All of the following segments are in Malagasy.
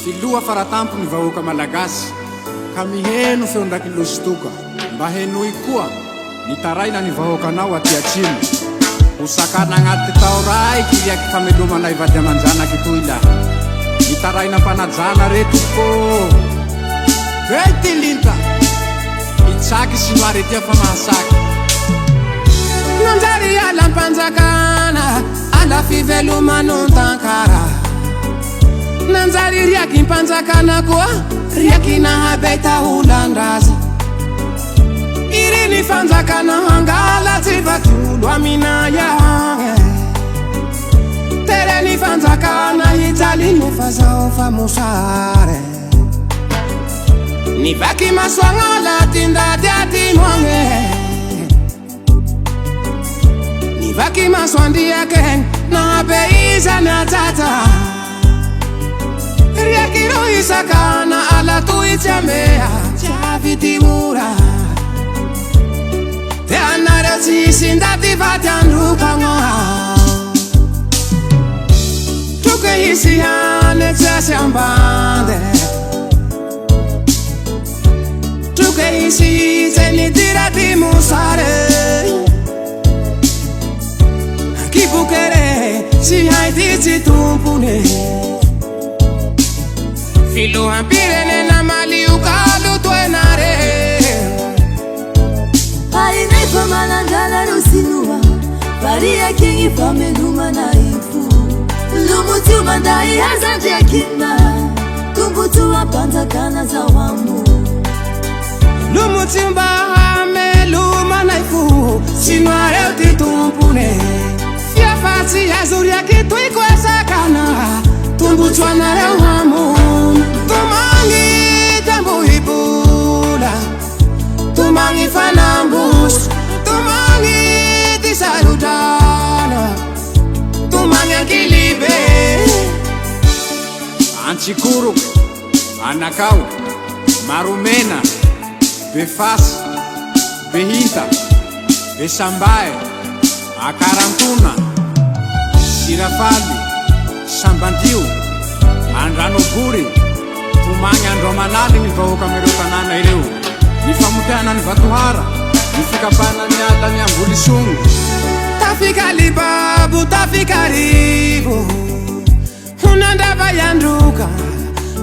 Filoha faratampo ny vahoaka malagasy ka miheno feondraky lositoka mba henoy koa nitaraina ny vahoakanao aty atsimo ho sakana agnaty tao raiky iaky famelomanay vady amanjanaky toy la nitaraina mpanajana reto ko vetilinta itsaky sinoary tia fa mahasaky nanjary ala mpanjakana ala fivelomanontankara nanjary riaky mpanjakana koa riaky nahabeta olandraza irini fanjakana hangala tsy vatolo aminaya tereny fanjakana hijaliny fa zao fa mosare ni vaky masoagnala tindady atimoagne ni vaky masoandiakeny nahabeizany atata riaky ro isakana ala toitsy-amea tiavitimura te anareo tsisindady vady androkagnoa troke hisy hane tsy asy ambande troke hisy zeny dirady mosare kibokere sy haity tsy tompone filohan pirenena maliokalo toenare ainay fa manandrana ro sinoa variakegny fa melomana ifo lomotio manday azandriakina tombotoa mpanjakana zao amo lomotio mba hamelomana ifo sinoareo ty tompone fiafatsy azo riaky toiko asakana tombotsoanareo amo tomagny tambohibola tomagny fanambosy tomagny tisarodrana tomagny ankilibe antsikoro anakao maromena befasy behinta besambae akarantona sirafaly sambandio andranobory tomagny andromanali ny vahoaka amireo tanàna ireo ny famotehana ny vatohara ny fikapana ny ala ny ambolisogno tafikalibabo tafikarivo honandrava iandroka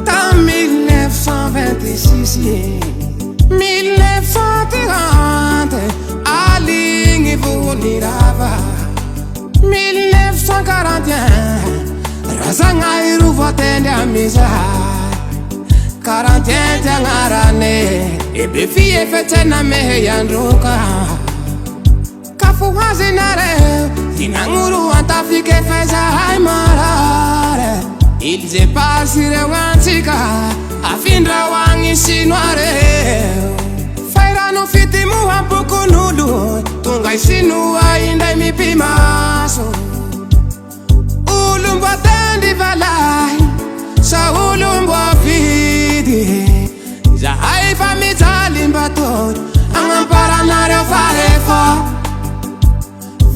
ta 1926 1930 aligny vonirava 1941 razagnahy ro voatendry amizay 41 tiagnarane ebe fiefetsena mehe iandroka kafohazinareo tinagnoro antafike fezahay marare ilze pasireo antsika afindrahoagny sinoareo fairano fitimoha bokon'olo tonga isinoa indray mipimaso olo mbo atendry valahy sa olo mbo afidy zahay fa mijaly mbatory agnamparanareo farefa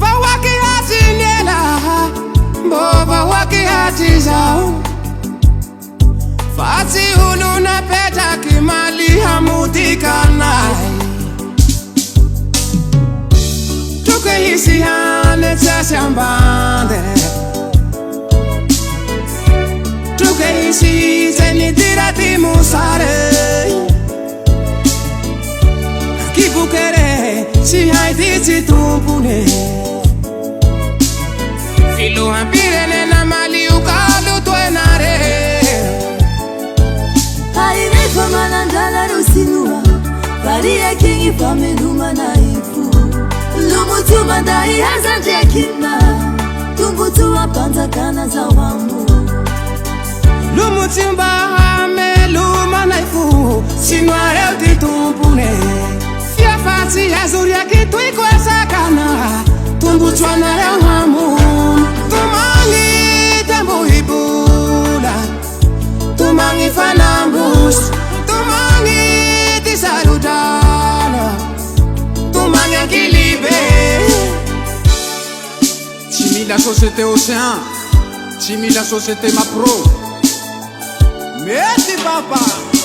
vahoaky hatsinyela mbo vahoaky hatsy zao fa tsy olo napetraky maly hamotikanay troke hisy hane tsy asy ambande troke hisy zeny dirady mosare kibokere sy haity tsy tompone filohan pirenena maliokalo toenare ainay fa manandrana ro sinoa variakegny fa melomana ifo lomotio manday azandriakina tombotoa mpanjakana zao amo lomotio mba hamelomana ifo sinoareo ty tompone fiafatsy azo riaky toiko asakana tombotsoanareo amo tomagny tambohibola tomagny fanambosy tomagny tisarodrana tomagny ankilibe tsy mila société océan tsy mila société mapro Meti papa